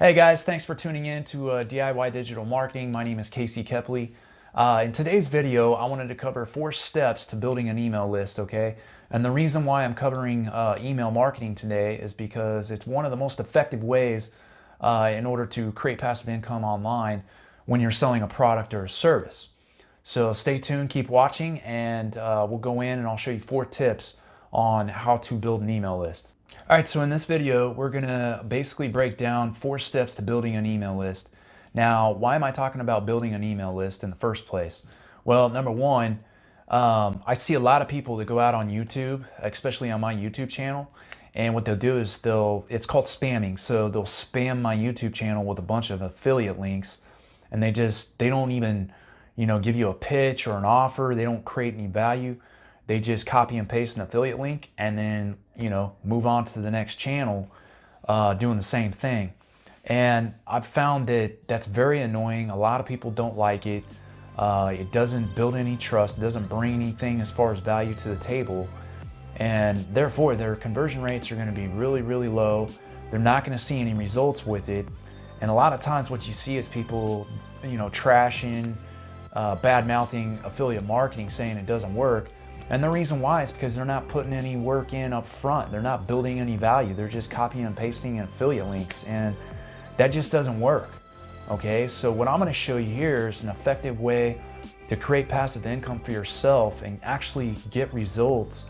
Hey guys, thanks for tuning in to DIY Digital Marketing. My name is Casey Kepley. In today's video, I wanted to cover 4 steps to building an email list, okay? And the reason why I'm covering email marketing today is because it's one of the most effective ways in order to create passive income online when you're selling a product or a service. So stay tuned, keep watching, and we'll go in and I'll show you 4 tips on how to build an email list. All right, so in this video, we're gonna basically break down 4 steps to building an email list. Now, why am I talking about building an email list in the first place? Well, number one, I see a lot of people that go out on YouTube, especially on my YouTube channel, and what they'll do is it's called spamming. So they'll spam my YouTube channel with a bunch of affiliate links, and they don't even, give you a pitch or an offer. They don't create any value. They just copy and paste an affiliate link and then, move on to the next channel doing the same thing. And I've found that that's very annoying. A lot of people don't like it. It doesn't build any trust. It doesn't bring anything as far as value to the table. And therefore, their conversion rates are going to be really, really low. They're not going to see any results with it. And a lot of times what you see is people, trashing, bad-mouthing affiliate marketing, saying it doesn't work. And the reason why is because they're not putting any work in up front. They're not building any value. They're just copying and pasting affiliate links, and that just doesn't work. Okay, so what I'm going to show you here is an effective way to create passive income for yourself and actually get results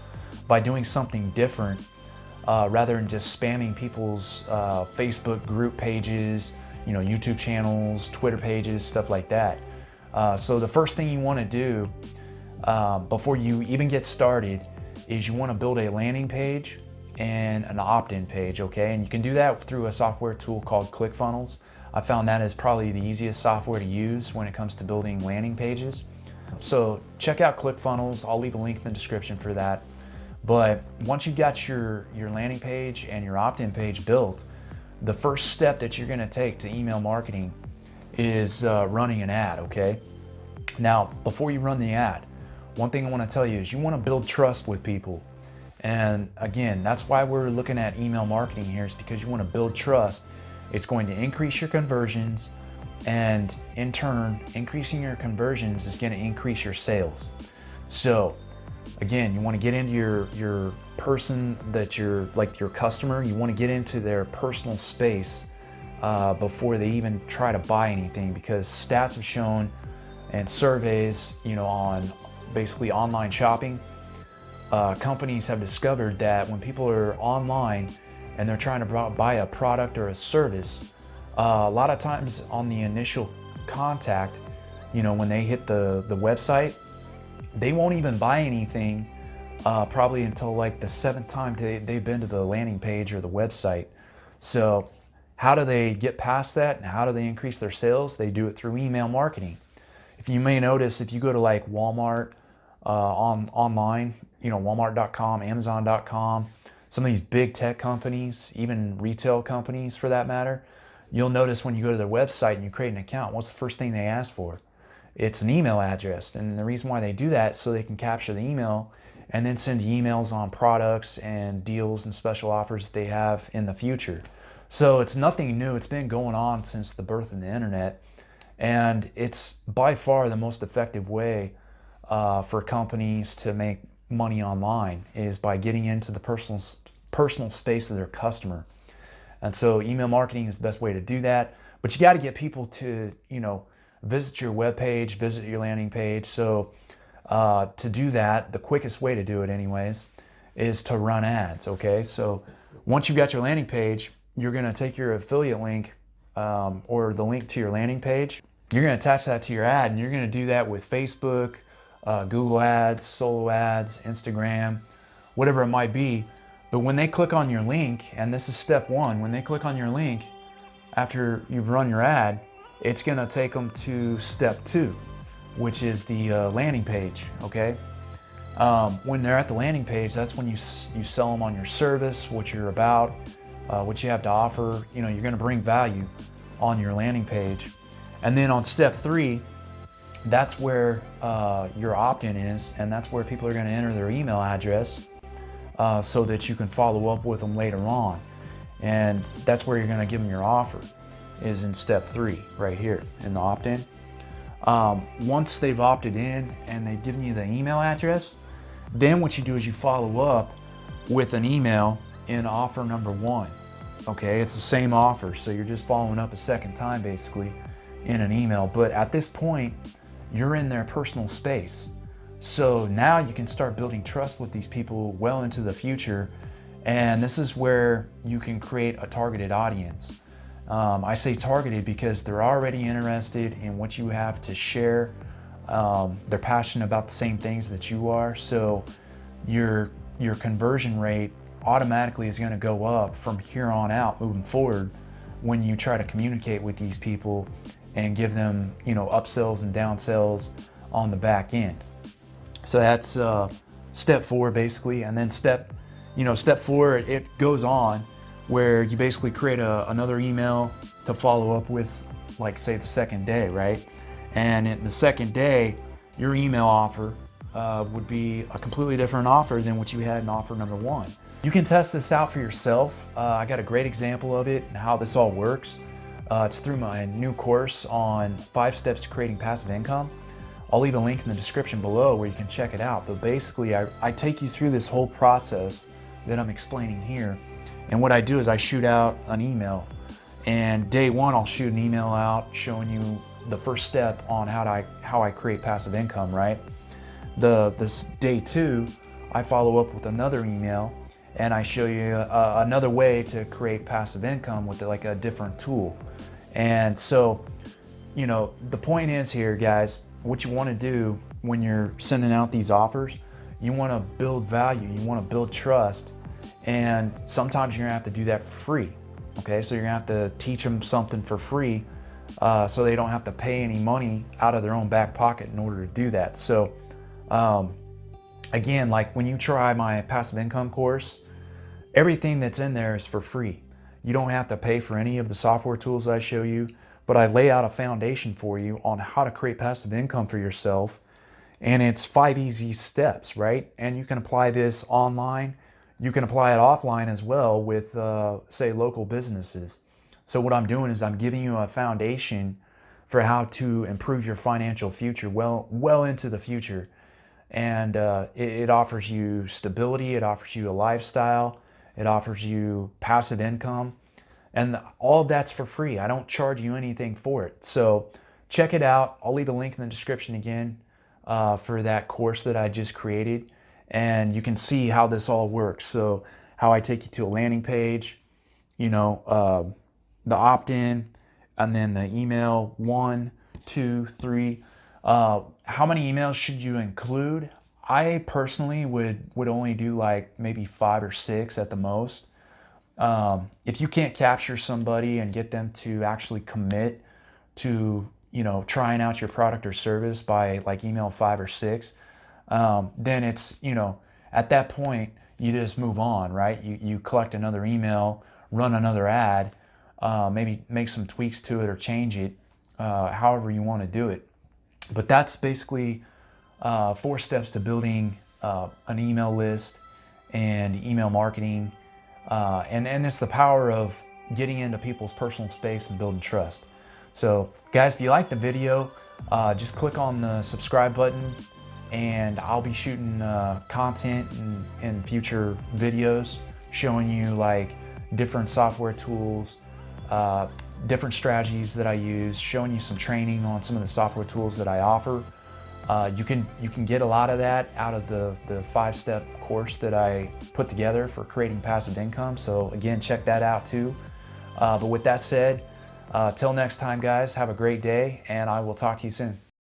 by doing something different rather than just spamming people's Facebook group pages, YouTube channels, Twitter pages, stuff like that. So the first thing you want to do before you even get started is you want to build a landing page and an opt-in page, okay? And you can do that through a software tool called ClickFunnels. I found that is probably the easiest software to use when it comes to building landing pages. So check out ClickFunnels. I'll leave a link in the description for that. But once you've got your landing page and your opt-in page built, the first step that you're going to take to email marketing is running an ad, okay? Now, before you run the ad, one thing I want to tell you is you want to build trust with people. And again, that's why we're looking at email marketing here, is because you want to build trust. It's going to increase your conversions, and in turn, increasing your conversions is going to increase your sales. So again, you want to get into your person that you're like your customer. You want to get into their personal space before they even try to buy anything, because stats have shown and surveys, on basically online shopping, companies have discovered that when people are online and they're trying to buy a product or a service, a lot of times on the initial contact, when they hit the website, they won't even buy anything probably until like the 7th time they've been to the landing page or the website. So how do they get past that, and how do they increase their sales? They do it through email marketing. If you may notice, if you go to like Walmart online, Walmart.com, Amazon.com, some of these big tech companies, even retail companies for that matter, you'll notice when you go to their website and you create an account, what's the first thing they ask for? It's an email address. And the reason why they do that is so they can capture the email and then send emails on products and deals and special offers that they have in the future. So it's nothing new. It's been going on since the birth of the internet. And it's by far the most effective way for companies to make money online, is by getting into the personal space of their customer. And so email marketing is the best way to do that. But you got to get people to, visit your webpage, visit your landing page. So to do that, the quickest way to do it anyways, is to run ads, okay? So once you've got your landing page, you're going to take your affiliate link or the link to your landing page. You're going to attach that to your ad, and you're going to do that with Facebook, Google ads, solo ads, Instagram, whatever it might be. But when they click on your link, and this is step 1, when they click on your link after you've run your ad, it's going to take them to step 2, which is the landing page, okay? When they're at the landing page, that's when you sell them on your service, what you're about, what you have to offer. You're going to bring value on your landing page. And then on step 3, that's where your opt-in is, and that's where people are going to enter their email address so that you can follow up with them later on. And that's where you're going to give them your offer. is in step 3 right here in the opt-in. Once they've opted in and they've given you the email address, then what you do is you follow up with an email in offer number 1. Okay, it's the same offer, so you're just following up a second time basically in an email, but at this point you're in their personal space. So now you can start building trust with these people well into the future, and this is where you can create a targeted audience. I say targeted because they're already interested in what you have to share. They're passionate about the same things that you are, so your conversion rate automatically is going to go up from here on out moving forward when you try to communicate with these people and give them, upsells and downsells on the back end. So that's step 4 basically, and then step 4, it goes on where you basically create another email to follow up with, like say the second day, right? And in the second day, your email offer would be a completely different offer than what you had in offer number 1. You can test this out for yourself. I got a great example of it and how this all works. It's through my new course on 5 steps to creating passive income. I'll leave a link in the description below where you can check it out. But basically, I take you through this whole process that I'm explaining here. And what I do is I shoot out an email. And day 1, I'll shoot an email out showing you the first step on how I create passive income, right? This day 2, I follow up with another email and I show you another way to create passive income with like a different tool. And so, the point is here, guys, what you want to do when you're sending out these offers, you want to build value, you want to build trust, and sometimes you're gonna have to do that for free. Okay, so you're gonna have to teach them something for free so they don't have to pay any money out of their own back pocket in order to do that. So again, like when you try my passive income course, everything that's in there is for free. You don't have to pay for any of the software tools I show you, but I lay out a foundation for you on how to create passive income for yourself. And it's 5 easy steps, right? And you can apply this online. You can apply it offline as well with, say, local businesses. So what I'm doing is I'm giving you a foundation for how to improve your financial future well into the future. And it offers you stability, it offers you a lifestyle, it offers you passive income, and all of that's for free. I don't charge you anything for it. So check it out. I'll leave a link in the description again for that course that I just created, and you can see how this all works. So how I take you to a landing page, the opt-in, and then the email 1, 2, 3. How many emails should you include? I personally would only do like maybe 5 or 6 at the most. If you can't capture somebody and get them to actually commit to trying out your product or service by like email 5 or 6, then it's at that point you just move on, right? You collect another email, run another ad, maybe make some tweaks to it or change it, however you want to do it. But that's basically 4 steps to building an email list and email marketing, and it's the power of getting into people's personal space and building trust. So guys, if you like the video, just click on the subscribe button, and I'll be shooting content in future videos showing you like different software tools, different strategies that I use, showing you some training on some of the software tools that I offer. You can get a lot of that out of the 5-step course that I put together for creating passive income. So again, check that out too. But with that said, till next time, guys, have a great day, and I will talk to you soon.